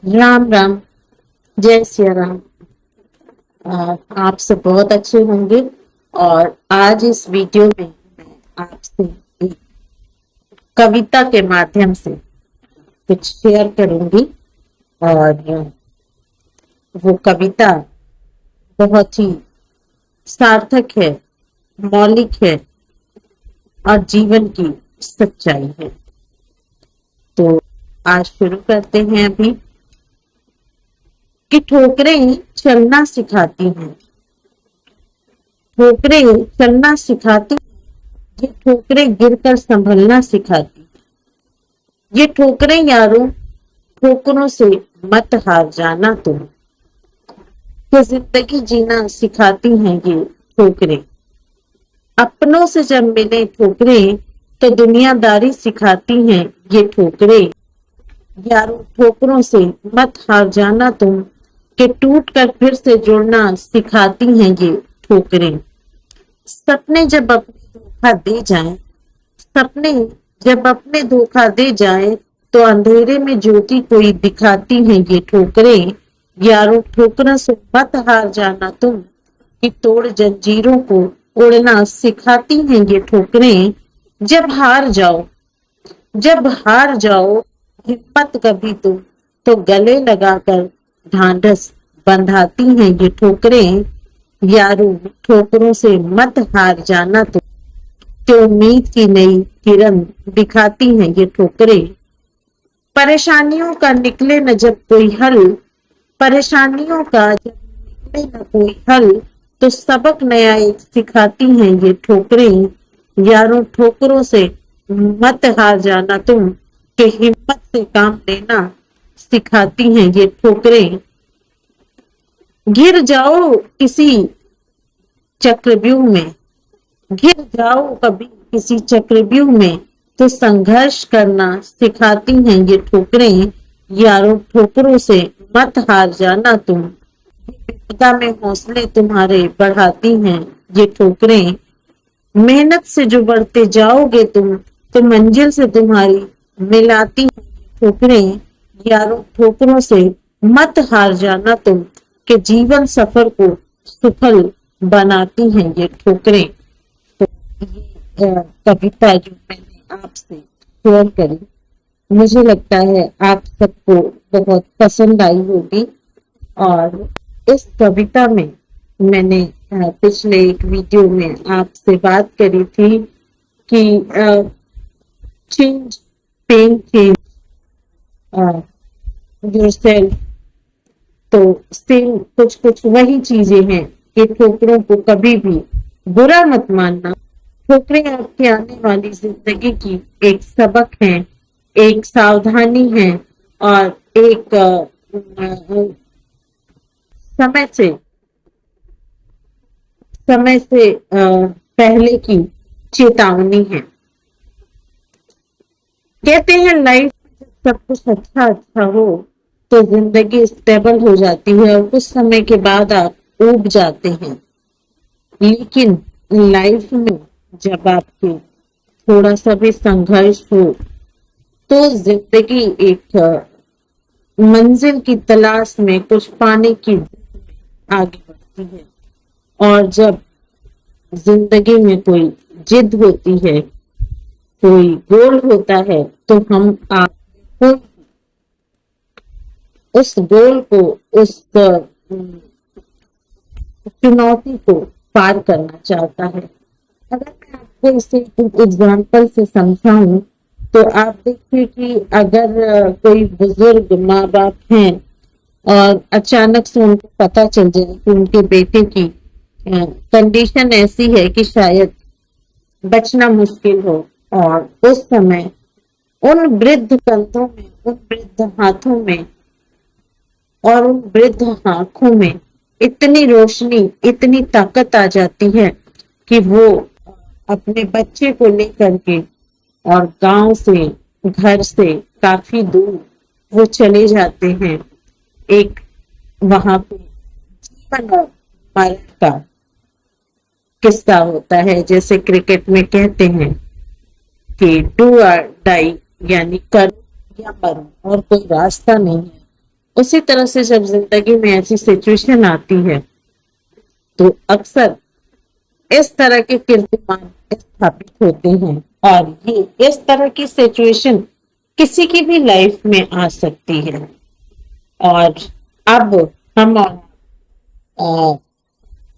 राम राम। जय सिया राम। आप सब बहुत अच्छे होंगे। और आज इस वीडियो में मैं आपसे एक कविता के माध्यम से कुछ शेयर करूंगी। और वो कविता बहुत ही सार्थक है, मौलिक है और जीवन की सच्चाई है। तो आज शुरू करते हैं अभी कि ठोकरें चलना सिखाती हैं। ठोकरें चलना सिखाती, ये ठोकरें गिरकर संभलना सिखाती। ये ठोकरें यारों, ठोकरों से मत हार जाना तुम। तो जिंदगी जीना सिखाती हैं ये ठोकरें। अपनों से जब मिले ठोकरें तो दुनियादारी सिखाती हैं ये ठोकरें। यारों, ठोकरों से मत हार जाना तुम, कि टूट कर फिर से जुड़ना सिखाती हैं ये ठोकरें। सपने जब अपने धोखा दे जाएं, सपने जब अपने धोखा दे जाए तो अंधेरे में ज्योति कोई दिखाती है ये ठोकरें। यारों, ठोकरों से मत हार जाना तुम, कि तोड़ जंजीरों को उड़ना सिखाती हैं ये ठोकरें। जब हार जाओ, जब हार जाओ हिम्मत कभी तुम, तो गले लगाकर ढांढस बंधाती हैं ये ठोकरें। यारों, ठोकरों से मत हार जाना तुम, कि उम्मीद की नई किरण दिखाती हैं ये ठोकरें। परेशानियों का निकले न जब कोई हल, परेशानियों का जब निकले न कोई हल, तो सबक नया एक सिखाती हैं ये ठोकरें। यारों, ठोकरों से मत हार जाना तुम, कि हिम्मत से काम लेना सिखाती हैं ये ठोकरें। गिर जाओ किसी चक्रव्यूह में, गिर जाओ कभी किसी चक्रव्यूह में, तो संघर्ष करना सिखाती हैं ये ठोकरें। यारों, ठोकरों से मत हार जाना तुम, विपदा में हौसले तुम्हारे बढ़ाती हैं ये ठोकरें। मेहनत से जो बढ़ते जाओगे तुम, तो मंजिल से तुम्हारी मिलाती हैं ठोकरें। यारों, ठोकरों से मत हार जाना तुम, कि जीवन सफर को सफल बनाती हैं ये ठोकरें। तो ये कविता जो मैंने आपसे शेयर करी, मुझे लगता है आप सबको बहुत पसंद आई होगी। और इस कविता में मैंने पिछले एक वीडियो में आपसे बात करी थी कि चेंज, पेन चेंज योरसेल्फ। तो सेम कुछ कुछ वही चीजें हैं कि ठोकरों को कभी भी बुरा मत मानना। ठोकरें आपके आने वाली जिंदगी की एक सबक है, एक सावधानी है और एक समय से पहले की चेतावनी है। कहते हैं लाइफ में जब सब कुछ अच्छा अच्छा हो तो जिंदगी स्टेबल हो जाती है और कुछ समय के बाद आप ऊब जाते हैं। लेकिन लाइफ में जब आपके थोड़ा सा भी संघर्ष हो तो जिंदगी एक मंजिल की तलाश में कुछ पाने की आगे बढ़ती है। और जब जिंदगी में कोई जिद होती है, कोई गोल होता है, तो हम आप उस गोल को, उस चुनौती को पार करना चाहता है। अगर मैं आपको इसे एक एग्जाम्पल से समझाऊं तो आप देखिए कि अगर कोई बुजुर्ग माँ बाप हैं और अचानक से उनको पता चल जाए कि उनके बेटे की कंडीशन ऐसी है कि शायद बचना मुश्किल हो, और उस समय उन वृद्ध कंधों में, उन वृद्ध हाथों में और उन वृद्ध आंखों में इतनी रोशनी, इतनी ताकत आ जाती है कि वो अपने बच्चे को लेकर के और गांव से, घर से काफी दूर वो चले जाते हैं। एक वहां पे जीवन और मरण का किस्सा होता है। जैसे क्रिकेट में कहते हैं कि डू और डाई, यानी करो या मरो, और कोई रास्ता नहीं है। उसी तरह से जब जिंदगी में ऐसी सिचुएशन आती है तो अक्सर इस तरह के कीर्तिमान स्थापित होते हैं, और ये इस तरह की सिचुएशन किसी की भी लाइफ में आ सकती है। और अब हम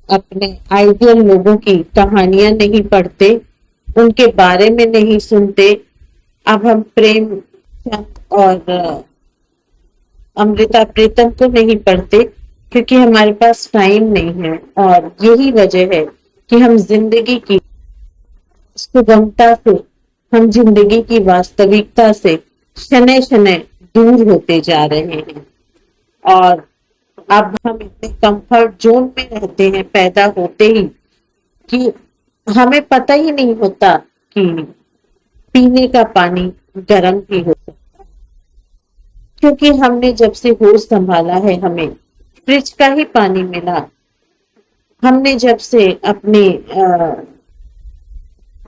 अपने आइडियल लोगों की कहानियां नहीं पढ़ते, उनके बारे में नहीं सुनते। अब हम प्रेमचंद और अमृता प्रीतम को नहीं पढ़ते, क्योंकि हमारे पास टाइम नहीं है। और यही वजह है कि हम जिंदगी की सुगमता से, हम जिंदगी की वास्तविकता से शनै शनै दूर होते जा रहे हैं। और अब हम इतने कंफर्ट जोन में रहते हैं पैदा होते ही, कि हमें पता ही नहीं होता कि पीने का पानी गर्म भी हो सकता है। क्योंकि हमने जब से होश संभाला है, हमें फ्रिज का ही पानी मिला। हमने जब से अपने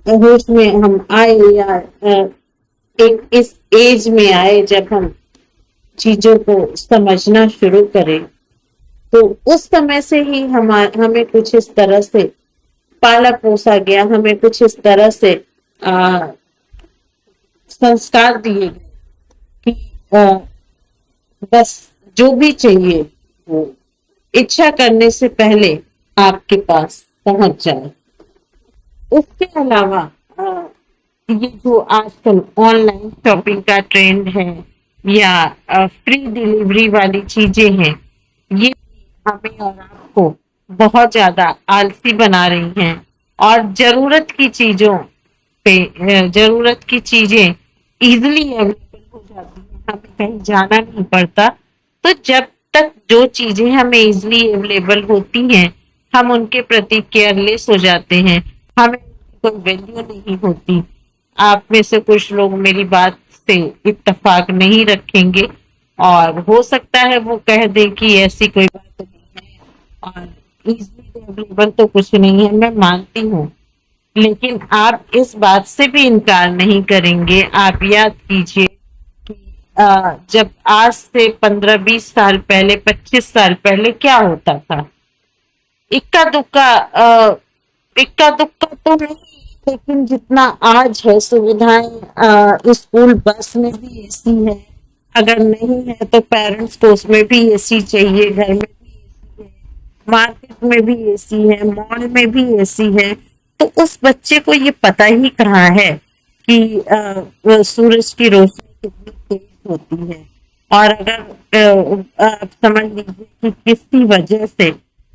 होश में हम आए, या एक इस एज में आए जब हम चीजों को समझना शुरू करें, तो उस समय से ही हमें कुछ इस तरह से पाला पोसा गया, हमें कुछ इस तरह से संस्कार दिए गए कि बस जो भी चाहिए वो इच्छा करने से पहले आपके पास पहुंच जाए। उसके अलावा ये जो आजकल ऑनलाइन शॉपिंग का ट्रेंड है, या फ्री डिलीवरी वाली चीजें हैं, ये हमें और आपको बहुत ज्यादा आलसी बना रही हैं। और जरूरत की चीजों पे जरूरत की चीजें इजिली अवेलेबल हो जाती हैं, हमें कहीं जाना नहीं पड़ता। तो जब तक जो चीजें हमें इजिली अवेलेबल होती हैं, हम उनके प्रति केयरलेस हो जाते हैं, हमें कोई वैल्यू नहीं होती। आप में से कुछ लोग मेरी बात से इत्तेफाक नहीं रखेंगे, और हो सकता है वो कह दे कि ऐसी कोई बात नहीं है और इजीली अवेलेबल तो कुछ नहीं है। मैं मानती हूँ, लेकिन आप इस बात से भी इनकार नहीं करेंगे। आप याद कीजिए कि जब आज से 15-20 साल पहले, 25 साल पहले क्या होता था। इक्का दुक्का तो नहीं, लेकिन जितना आज है सुविधाएं, स्कूल बस में भी एसी है, अगर नहीं है तो पेरेंट्स को उसमें भी एसी चाहिए, घर में भी एसी है, मार्केट में भी एसी है, मॉल में भी एसी है। तो उस बच्चे को ये पता ही कहाँ है कि सूरज की रोशनी कितनी तेज होती है। और अगर आप समझ लीजिए कि किसी वजह से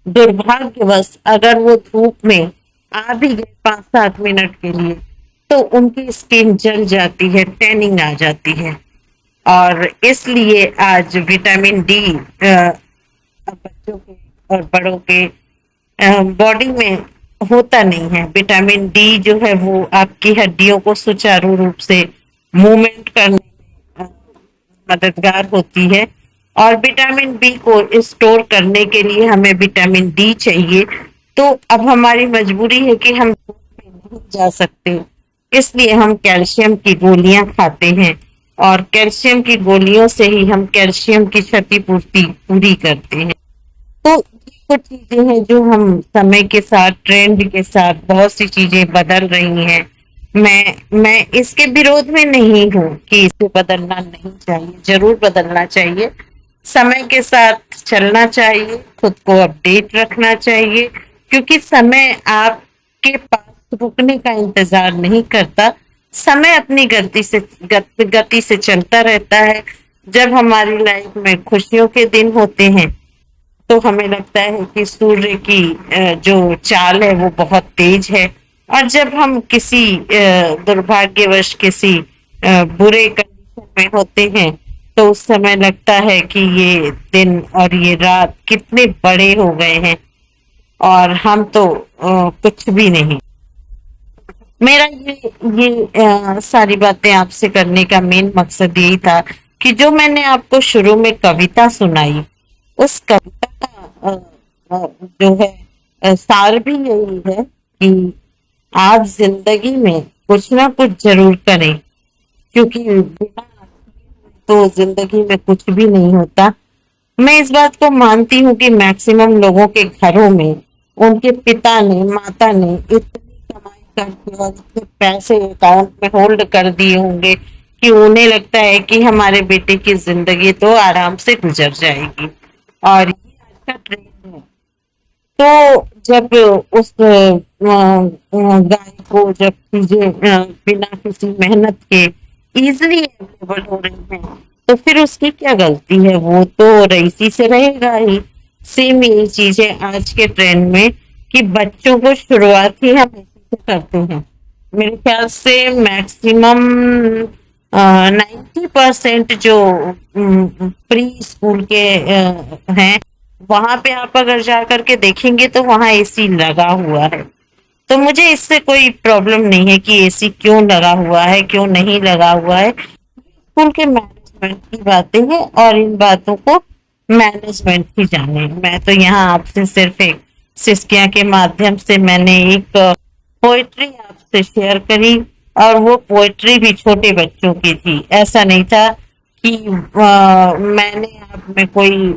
दुर्भाग्यवश अगर वो धूप में आ भी गए 5-7 मिनट के लिए, तो उनकी स्किन जल जाती है, टैनिंग आ जाती है। और इसलिए आज विटामिन डी बच्चों के और बड़ों के बॉडी में होता नहीं है। विटामिन डी जो है वो आपकी हड्डियों को सुचारू रूप से मूवमेंट करने में मददगार होती है, और विटामिन बी को स्टोर करने के लिए हमें विटामिन डी चाहिए। तो अब हमारी मजबूरी है कि हम नहीं जा सकते, इसलिए हम कैल्शियम की गोलियां खाते हैं, और कैल्शियम की गोलियों से ही हम कैल्शियम की क्षतिपूर्ति पूरी करते हैं। तो ये कुछ चीजें हैं जो हम समय के साथ, ट्रेंड के साथ बहुत सी चीजें बदल रही हैं। मैं इसके विरोध में नहीं हूँ कि इसे बदलना नहीं चाहिए, जरूर बदलना चाहिए। समय के साथ चलना चाहिए, खुद को अपडेट रखना चाहिए, क्योंकि समय आपके पास रुकने का इंतजार नहीं करता। समय अपनी गति से चलता रहता है। जब हमारी लाइफ में खुशियों के दिन होते हैं, तो हमें लगता है कि सूर्य की जो चाल है वो बहुत तेज है, और जब हम किसी दुर्भाग्यवश किसी बुरे कंडीशन में होते हैं, तो उस समय लगता है कि ये दिन और ये रात कितने बड़े हो गए हैं, और हम तो कुछ भी नहीं। मेरा ये सारी बातें आपसे करने का मेन मकसद यही था कि जो मैंने आपको शुरू में कविता सुनाई, उस कविता का जो है सार भी यही है कि आप जिंदगी में कुछ ना कुछ जरूर करें, क्योंकि बिना तो जिंदगी में कुछ भी नहीं होता। मैं इस बात को मानती हूँ कि मैक्सिमम लोगों के घरों में उनके पिता ने, माता ने इतनी कमाई करके और इतने पैसे अकाउंट में होल्ड कर दिए होंगे कि उन्हें लगता है कि हमारे बेटे की जिंदगी तो आराम से गुजर जाएगी। और ये आज का ट्रेंड है। तो जब उस गाय को जब चीजें बिना किसी मेहनत के इजीली अवेलेबल हो रही हैं, तो फिर उसकी क्या गलती है? वो तो रईसी से रहेगा ही। सेम यही चीज है आज के ट्रेंड में कि बच्चों को शुरुआत ही हम इसी से करते हैं। मेरे ख्याल से मैक्सिमम 90% जो प्री स्कूल के हैं, वहां पे आप अगर जा करके देखेंगे तो वहां एसी लगा हुआ है। तो मुझे इससे कोई प्रॉब्लम नहीं है कि एसी क्यों लगा हुआ है, क्यों नहीं लगा हुआ है। स्कूल के मैनेजमेंट की बातें हैं और इन बातों को मैनेजमेंट ही जाने। मैं तो यहाँ आपसे सिर्फ एक सिस्किया के माध्यम से मैंने एक पोएट्री आपसे शेयर करी, और वो पोएट्री भी छोटे बच्चों की थी। ऐसा नहीं था कि मैंने आप में कोई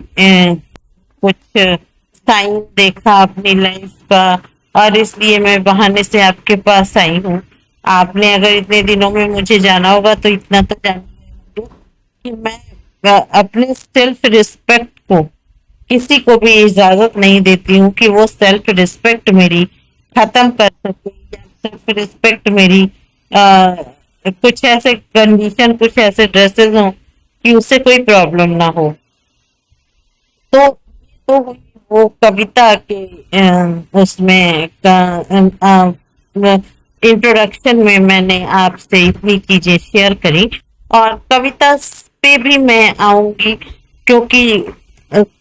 कुछ साइन देखा अपनी लाइफ का और इसलिए मैं बहाने से आपके पास आई हूँ। आपने अगर इतने दिनों में मुझे जाना होगा तो इतना तो जान कि मैं अपने सेल्फ रिस्पेक्ट को किसी को भी इजाजत नहीं देती हूँ कि वो सेल्फ रिस्पेक्ट मेरी खत्म कर सके, या सेल्फ रिस्पेक्ट मेरी कुछ ऐसे कंडीशन, कुछ ऐसे ड्रेसेस हो कि उससे कोई प्रॉब्लम ना हो। तो तो वो कविता के उसमें इंट्रोडक्शन में मैंने आपसे इतनी चीजें शेयर करी, और कविता पे भी मैं आऊंगी, क्योंकि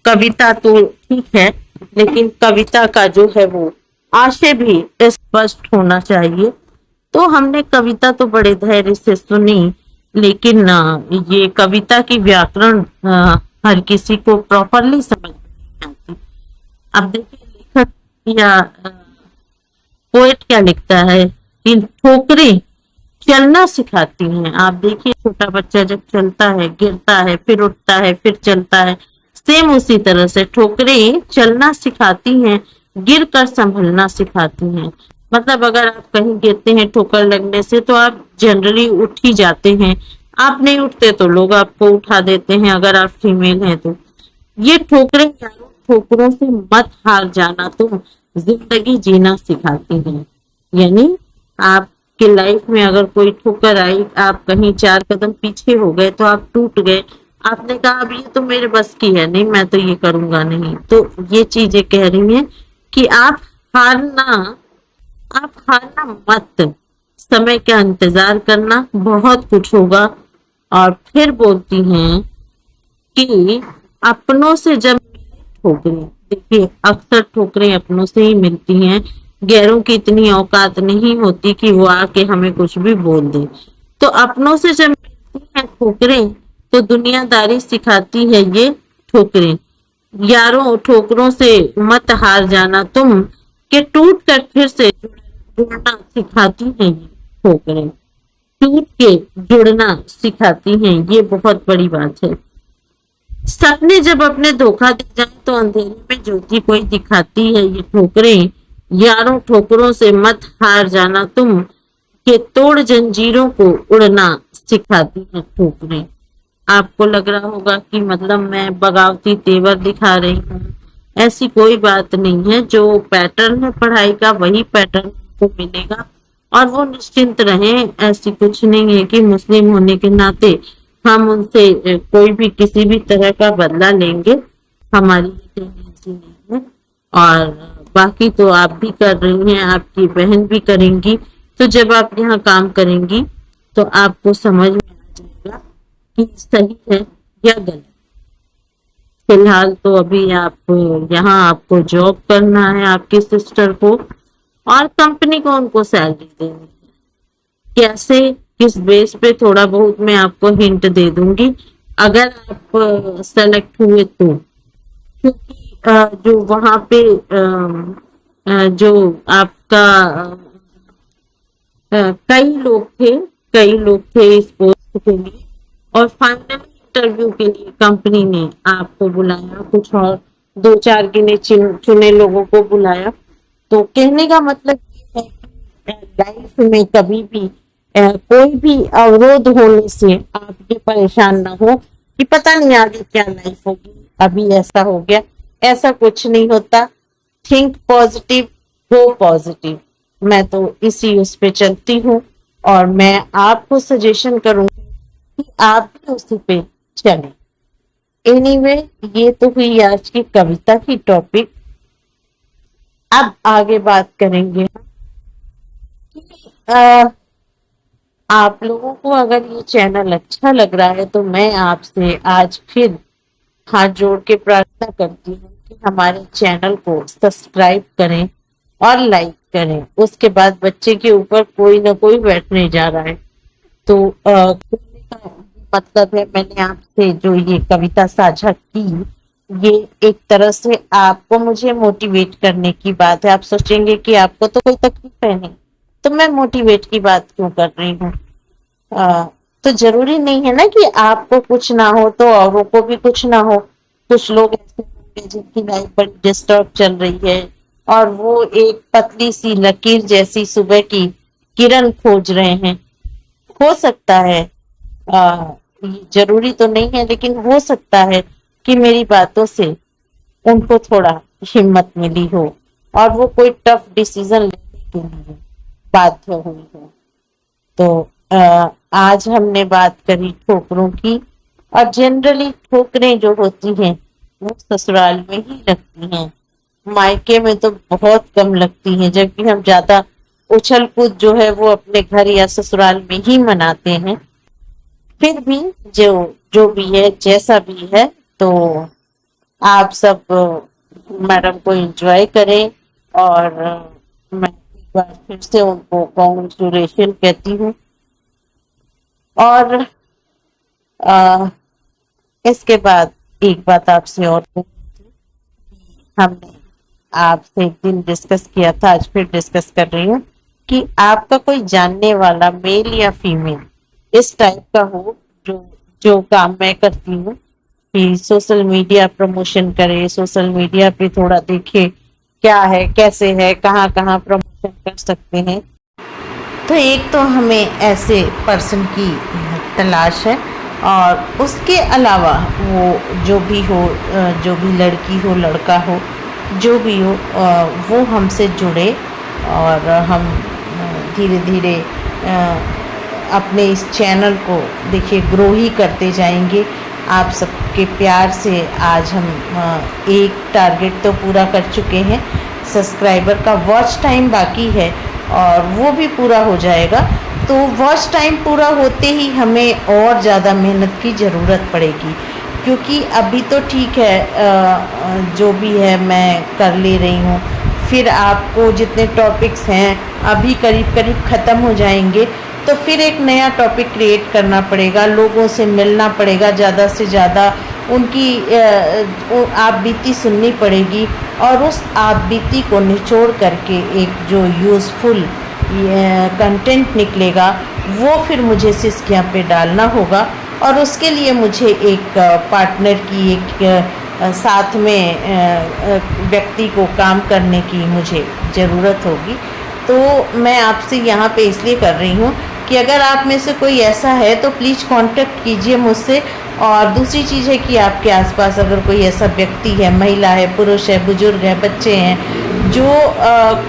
कविता तो ठीक है लेकिन कविता का जो है वो आशय भी स्पष्ट होना चाहिए। तो हमने कविता तो बड़े धैर्य से सुनी, लेकिन ये कविता की व्याकरण हर किसी को प्रॉपरली समझ नहीं आती। अब देखिए लेखक या पोएट क्या लिखता है कि ठोकरें चलना सिखाती हैं। आप देखिए छोटा बच्चा जब चलता है, गिरता है, फिर उठता है, फिर चलता है, सेम उसी तरह से ठोकरें चलना सिखाती हैं, गिर कर संभलना सिखाती हैं। मतलब अगर आप कहीं गिरते हैं ठोकर लगने से तो आप जनरली उठ ही जाते हैं, आप नहीं उठते तो लोग आपको उठा देते हैं अगर आप फीमेल हैं तो। ये ठोकरें यारों, ठोकरों से मत हार जाना, तुम जिंदगी जीना सिखाती हैं। यानी आपके लाइफ में अगर कोई ठोकर आई, आप कहीं 4 कदम पीछे हो गए तो आप टूट गए, आपने कहा अब ये तो मेरे बस की है नहीं, मैं तो ये करूंगा नहीं। तो ये चीजें कह रही हैं कि हारना आप हारना मत, समय का इंतजार करना, बहुत कुछ होगा। और फिर बोलती हैं कि अपनों से जब ठोकरें, देखिए अक्सर ठोकरें अपनों से ही मिलती हैं, गैरों की इतनी औकात नहीं होती कि वो आके हमें कुछ भी बोल दे। तो अपनों से जब मिलती हैं ठोकरें तो दुनियादारी सिखाती है ये ठोकरें। यारों ठोकरों से मत हार जाना तुम, कि टूट कर फिर से जुड़ना सिखाती हैं ये ठोकरें। टूट के जुड़ना सिखाती हैं, ये बहुत बड़ी बात है। सपने जब अपने धोखा दे जाए तो अंधेरे में ज्योति कोई दिखाती है ये ठोकरें। यारों ठोकरों से मत हार जाना तुम, के तोड़ जंजीरों को उड़ना सिखाती है ठोकरें। आपको लग रहा होगा कि मतलब मैं बगावती तेवर दिखा रही हूँ, ऐसी कोई बात नहीं है। जो पैटर्न है पढ़ाई का वही पैटर्न को मिलेगा, और वो निश्चिंत रहें। ऐसी कुछ नहीं है कि मुस्लिम होने के नाते हम उनसे कोई भी किसी भी तरह का बदला लेंगे, हमारी टेंडेंसी नहीं है। और बाकी तो आप भी कर रही हैं, आपकी बहन भी करेंगी। तो जब आप यहाँ काम करेंगी तो आपको समझ में आ जाएगा कि सही है या गलत। फिलहाल तो अभी आप यहाँ आपको जॉब करना है आपकी सिस्टर को, और कंपनी को उनको सैलरी देनी है। कैसे, किस बेस पे, थोड़ा बहुत मैं आपको हिंट दे दूंगी अगर आप सेलेक्ट हुए तो। क्योंकि जो वहां पे जो आपका कई लोग थे इस पोस्ट के लिए, और फाइनली इंटरव्यू के लिए कंपनी ने आपको बुलाया, कुछ और दो चार गिने चुने लोगों को बुलाया। तो कहने का मतलब ये है कि लाइफ में कभी भी कोई भी अवरोध होने से आप ये परेशान ना हो कि पता नहीं आगे क्या लाइफ होगी, अभी ऐसा हो गया। ऐसा कुछ नहीं होता। थिंक पॉजिटिव, गो पॉजिटिव। मैं तो इसी उस पे चलती हूँ और मैं आपको सजेशन करूंगी कि आप भी उसी पे चलें। एनीवे, ये तो हुई आज की कविता की टॉपिक। अब आगे बात करेंगे कि आप लोगों को अगर ये चैनल अच्छा लग रहा है तो मैं आपसे आज फिर हाथ जोड़ के प्रार्थना करती हूँ कि हमारे चैनल को सब्सक्राइब करें और लाइक करें। उसके बाद बच्चे के ऊपर कोई ना कोई बैठने जा रहा है। तो कहने का मतलब है, मैंने आपसे जो ये कविता साझा की, ये एक तरह से आपको मुझे मोटिवेट करने की बात है। आप सोचेंगे कि आपको तो कोई तकलीफ है नहीं, तो मैं मोटिवेट की बात क्यों कर रही हूँ। तो जरूरी नहीं है ना कि आपको कुछ ना हो तो औरों को भी कुछ ना हो। कुछ लोग ऐसे होंगे जिनकी लाइफ बड़ी डिस्टर्ब चल रही है और वो एक पतली सी लकीर जैसी सुबह की किरण खोज रहे हैं। हो सकता है, जरूरी तो नहीं है, लेकिन हो सकता है कि मेरी बातों से उनको थोड़ा हिम्मत मिली हो और वो कोई टफ डिसीजन लेने के लिए बाध्य हुई हो। तो आज हमने बात करी ठोकरों की, और जनरली ठोकरें जो होती हैं वो ससुराल में ही लगती हैं। मायके में तो बहुत कम लगती हैं, जबकि हम ज्यादा उछल कूद जो है वो अपने घर या ससुराल में ही मनाते हैं। फिर भी जो जो भी है, जैसा भी है, तो आप सब मैडम को एंजॉय करें। और मैं एक बार फिर से उनको कॉन्ग्रेचुलेशन कहती हूँ। और आ, इसके बाद एक बात आपसे और हमने आपसे एक दिन डिस्कस किया था, आज फिर डिस्कस कर रही हूँ कि आपका कोई जानने वाला मेल या फीमेल इस टाइप का हो जो जो काम मैं करती हूँ कि सोशल मीडिया प्रमोशन करे, सोशल मीडिया पे थोड़ा देखे क्या है, कैसे है, कहाँ कहाँ प्रमोशन कर सकते हैं। तो एक तो हमें ऐसे पर्सन की तलाश है, और उसके अलावा वो जो भी हो, जो भी लड़की हो लड़का हो, जो भी हो, वो हमसे जुड़े और हम धीरे धीरे अपने इस चैनल को देखिए ग्रो ही करते जाएंगे। आप सबके प्यार से आज हम एक टारगेट तो पूरा कर चुके हैं, सब्सक्राइबर का वॉच टाइम बाकी है और वो भी पूरा हो जाएगा। तो वॉच टाइम पूरा होते ही हमें और ज़्यादा मेहनत की ज़रूरत पड़ेगी, क्योंकि अभी तो ठीक है जो भी है मैं कर ले रही हूँ। फिर आपको जितने टॉपिक्स हैं अभी करीब करीब ख़त्म हो जाएंगे, तो फिर एक नया टॉपिक क्रिएट करना पड़ेगा, लोगों से मिलना पड़ेगा, ज़्यादा से ज़्यादा उनकी आप बीती सुननी पड़ेगी और उस आप बीती को निचोड़ करके एक जो यूज़फुल कंटेंट निकलेगा वो फिर मुझे सिस्कियाँ पे डालना होगा। और उसके लिए मुझे एक पार्टनर की, एक साथ में व्यक्ति को काम करने की मुझे ज़रूरत होगी। तो मैं आपसे यहाँ पे इसलिए कर रही हूँ कि अगर आप में से कोई ऐसा है तो प्लीज़ कांटेक्ट कीजिए मुझसे। और दूसरी चीज़ है कि आपके आसपास अगर कोई ऐसा व्यक्ति है, महिला है, पुरुष है, बुजुर्ग है, बच्चे हैं, जो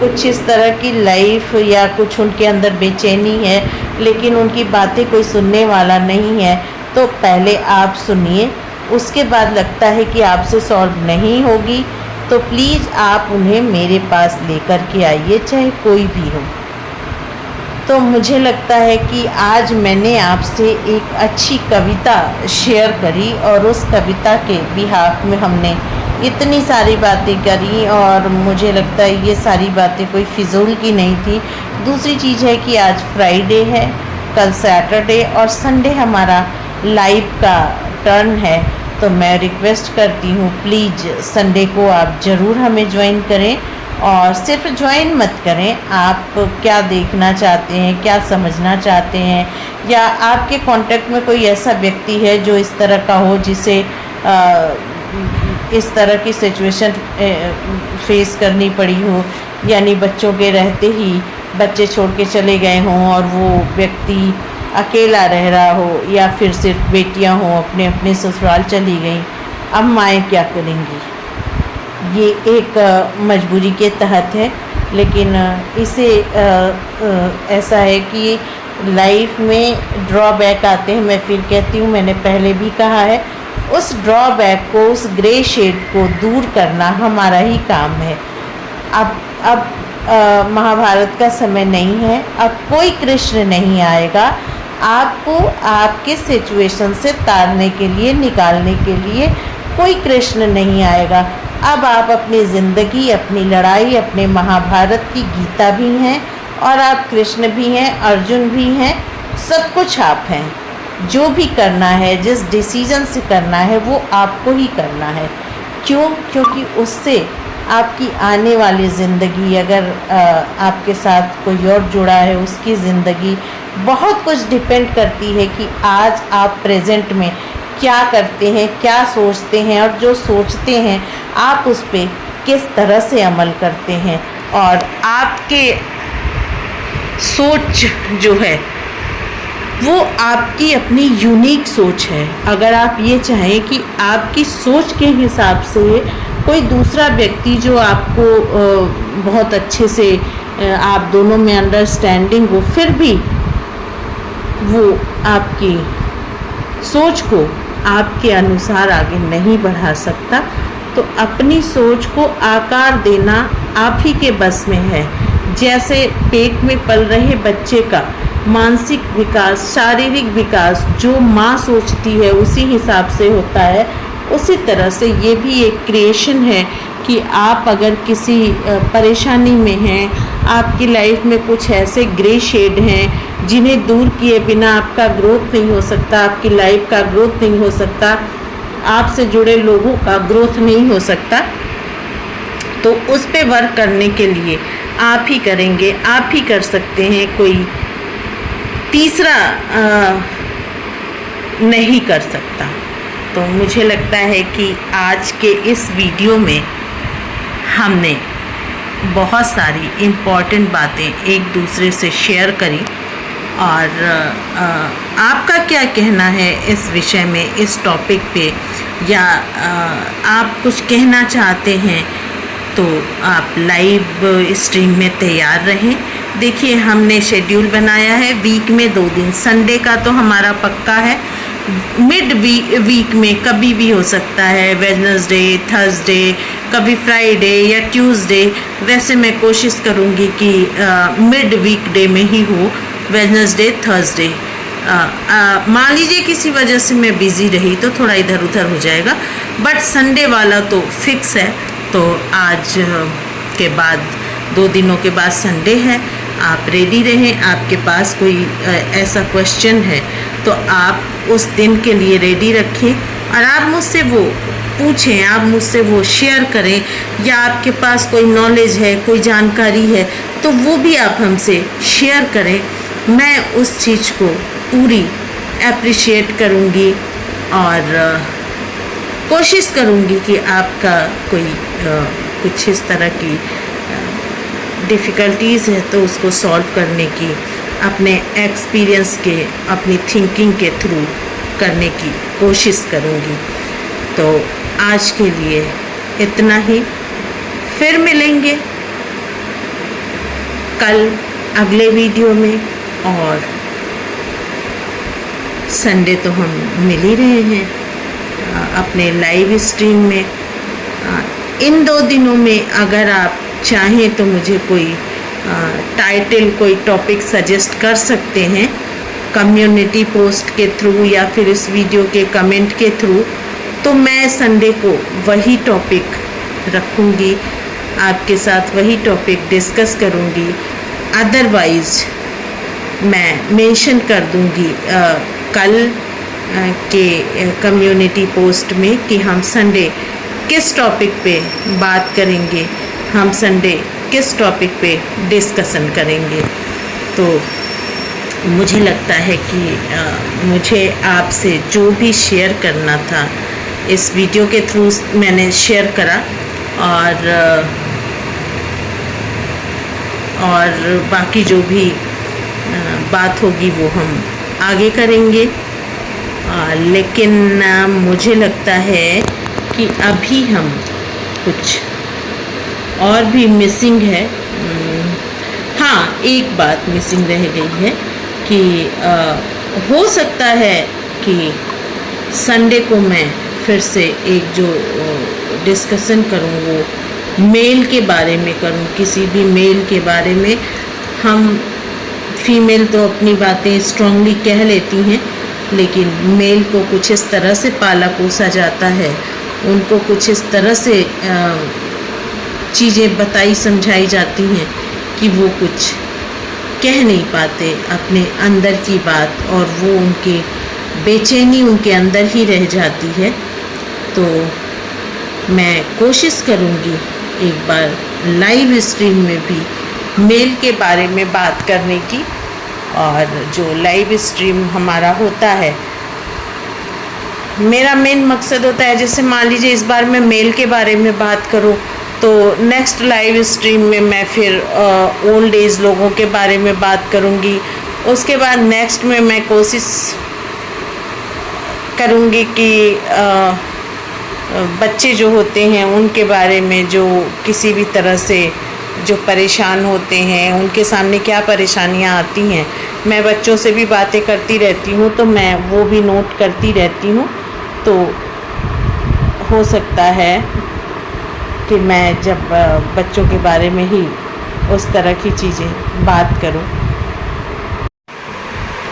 कुछ इस तरह की लाइफ या कुछ उनके अंदर बेचैनी है लेकिन उनकी बातें कोई सुनने वाला नहीं है, तो पहले आप सुनिए। उसके बाद लगता है कि आपसे सॉल्व नहीं होगी तो प्लीज़ आप उन्हें मेरे पास लेकर के आइए, चाहे कोई भी हो। तो मुझे लगता है कि आज मैंने आपसे एक अच्छी कविता शेयर करी और उस कविता के बिहाफ में हमने इतनी सारी बातें करी और मुझे लगता है ये सारी बातें कोई फिजूल की नहीं थी। दूसरी चीज़ है कि आज फ्राइडे है, कल सैटरडे और संडे हमारा लाइव का टर्न है, तो मैं रिक्वेस्ट करती हूँ प्लीज़ संडे को आप ज़रूर हमें ज्वाइन करें। और सिर्फ ज्वाइन मत करें, आप क्या देखना चाहते हैं, क्या समझना चाहते हैं, या आपके कांटेक्ट में कोई ऐसा व्यक्ति है जो इस तरह का हो, जिसे इस तरह की सिचुएशन फेस करनी पड़ी हो, यानी बच्चों के रहते ही बच्चे छोड़ के चले गए हों और वो व्यक्ति अकेला रह रहा हो, या फिर सिर्फ बेटियां हों अपने अपने ससुराल चली गई, अब माएँ क्या करेंगी। ये एक मजबूरी के तहत है, लेकिन इसे ऐसा है कि लाइफ में ड्रॉबैक आते हैं। मैं फिर कहती हूँ, मैंने पहले भी कहा है, उस ड्रॉबैक को, उस ग्रे शेड को दूर करना हमारा ही काम है। अब महाभारत का समय नहीं है, अब कोई कृष्ण नहीं आएगा आपको आपके सिचुएशन से तारने के लिए, निकालने के लिए कोई कृष्ण नहीं आएगा। अब आप अपनी ज़िंदगी, अपनी लड़ाई, अपने महाभारत की गीता भी हैं और आप कृष्ण भी हैं, अर्जुन भी हैं, सब कुछ आप हैं। जो भी करना है, जिस डिसीजन से करना है, वो आपको ही करना है। क्यों? क्योंकि उससे आपकी आने वाली ज़िंदगी, अगर आपके साथ कोई और जुड़ा है, उसकी ज़िंदगी बहुत कुछ डिपेंड करती है कि आज आप प्रेजेंट में क्या करते हैं, क्या सोचते हैं, और जो सोचते हैं आप उस पर किस तरह से अमल करते हैं। और आपके सोच जो है वो आपकी अपनी यूनिक सोच है। अगर आप ये चाहें कि आपकी सोच के हिसाब से कोई दूसरा व्यक्ति जो आपको बहुत अच्छे से आप दोनों में अंडरस्टैंडिंग हो, फिर भी वो आपकी सोच को आपके अनुसार आगे नहीं बढ़ा सकता, तो अपनी सोच को आकार देना आप ही के बस में है। जैसे पेट में पल रहे बच्चे का मानसिक विकास, शारीरिक विकास जो माँ सोचती है उसी हिसाब से होता है, उसी तरह से ये भी एक क्रिएशन है कि आप अगर किसी परेशानी में हैं, आपकी लाइफ में कुछ ऐसे ग्रे शेड हैं जिन्हें दूर किए बिना आपका ग्रोथ नहीं हो सकता, आपकी लाइफ का ग्रोथ नहीं हो सकता, आपसे जुड़े लोगों का ग्रोथ नहीं हो सकता, तो उस पे वर्क करने के लिए आप ही करेंगे, आप ही कर सकते हैं। कोई तीसरा नहीं कर सकता। तो मुझे लगता है कि आज के इस वीडियो में हमने बहुत सारी इम्पॉर्टेंट बातें एक दूसरे से शेयर करी, और आपका क्या कहना है इस विषय में, इस टॉपिक पे, या आप कुछ कहना चाहते हैं तो आप लाइव स्ट्रीम में तैयार रहें। देखिए, हमने शेड्यूल बनाया है वीक में 2 दिन, संडे का तो हमारा पक्का है, मिड वीक में कभी भी हो सकता है, वेडनेसडे, थर्सडे, कभी फ्राइडे या ट्यूसडे। वैसे मैं कोशिश करूँगी कि मिड वीक डे में ही हो, वेडनेसडे, थर्सडे। मान लीजिए किसी वजह से मैं बिज़ी रही तो थोड़ा इधर उधर हो जाएगा, बट संडे वाला तो फिक्स है। तो आज के बाद 2 दिनों के बाद संडे है, आप रेडी रहें। आपके पास कोई ऐसा क्वेश्चन है तो आप उस दिन के लिए रेडी रखें और आप मुझसे वो पूछें, आप मुझसे वो शेयर करें, या आपके पास कोई नॉलेज है, कोई जानकारी है तो वो भी आप हमसे शेयर करें। मैं उस चीज़ को पूरी एप्रिशिएट करूँगी और कोशिश करूँगी कि आपका कोई कुछ इस तरह की डिफ़िकल्टीज़ है तो उसको सॉल्व करने की अपने एक्सपीरियंस के, अपनी थिंकिंग के थ्रू करने की कोशिश करूँगी। तो आज के लिए इतना ही, फिर मिलेंगे कल अगले वीडियो में, और संडे तो हम मिल ही रहे हैं अपने लाइव स्ट्रीम में। इन 2 दिनों में अगर आप चाहें तो मुझे कोई टाइटल, कोई टॉपिक सजेस्ट कर सकते हैं कम्युनिटी पोस्ट के थ्रू या फिर इस वीडियो के कमेंट के थ्रू, तो मैं संडे को वही टॉपिक रखूँगी, आपके साथ वही टॉपिक डिस्कस करूँगी। अदरवाइज़ मैं मेंशन कर दूँगी कल के कम्युनिटी पोस्ट में कि हम संडे किस टॉपिक पे बात करेंगे, हम संडे किस टॉपिक पे डिस्कशन करेंगे। तो मुझे लगता है कि मुझे आपसे जो भी शेयर करना था इस वीडियो के थ्रू मैंने शेयर करा, और बाकी जो भी बात होगी वो हम आगे करेंगे। लेकिन मुझे लगता है कि अभी हम कुछ और भी मिसिंग है। हाँ, एक बात मिसिंग रह गई है कि हो सकता है कि संडे को मैं फिर से एक जो डिस्कशन करूँ वो मेल के बारे में करूँ, किसी भी मेल के बारे में। हम फीमेल तो अपनी बातें स्ट्रांगली कह लेती हैं, लेकिन मेल को कुछ इस तरह से पाला पोसा जाता है, उनको कुछ इस तरह से चीज़ें बताई समझाई जाती हैं कि वो कुछ कह नहीं पाते अपने अंदर की बात, और वो उनके बेचैनी उनके अंदर ही रह जाती है। तो मैं कोशिश करूँगी एक बार लाइव स्ट्रीम में भी मेल के बारे में बात करने की। और जो लाइव स्ट्रीम हमारा होता है, मेरा मेन मकसद होता है, जैसे मान लीजिए इस बार मैं मेल के बारे में बात करूं तो नेक्स्ट लाइव स्ट्रीम में मैं फिर ओल्ड एज लोगों के बारे में बात करूंगी। उसके बाद नेक्स्ट में मैं कोशिश करूंगी कि बच्चे जो होते हैं उनके बारे में, जो किसी भी तरह से जो परेशान होते हैं, उनके सामने क्या परेशानियां आती हैं। मैं बच्चों से भी बातें करती रहती हूँ, तो मैं वो भी नोट करती रहती हूँ। तो हो सकता है कि मैं जब बच्चों के बारे में ही उस तरह की चीज़ें बात करूँ।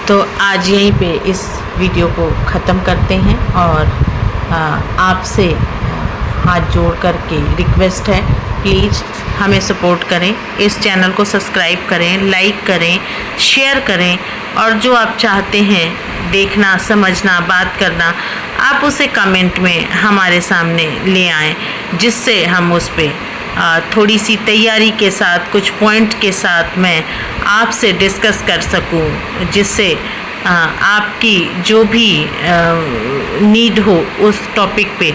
तो आज यहीं पे इस वीडियो को ख़त्म करते हैं, और आपसे हाथ जोड़ करके रिक्वेस्ट है, प्लीज़ हमें सपोर्ट करें, इस चैनल को सब्सक्राइब करें, लाइक करें, शेयर करें, और जो आप चाहते हैं देखना, समझना, बात करना, आप उसे कमेंट में हमारे सामने ले आएँ, जिससे हम उस पर थोड़ी सी तैयारी के साथ, कुछ पॉइंट के साथ मैं आपसे डिस्कस कर सकूं, जिससे आपकी जो भी नीड हो उस टॉपिक पे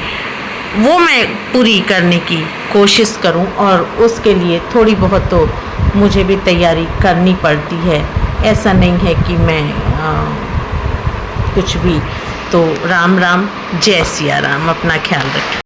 वो मैं पूरी करने की कोशिश करूं। और उसके लिए थोड़ी बहुत तो मुझे भी तैयारी करनी पड़ती है, ऐसा नहीं है कि मैं कुछ भी। तो राम राम, जय सिया राम, अपना ख्याल रखें।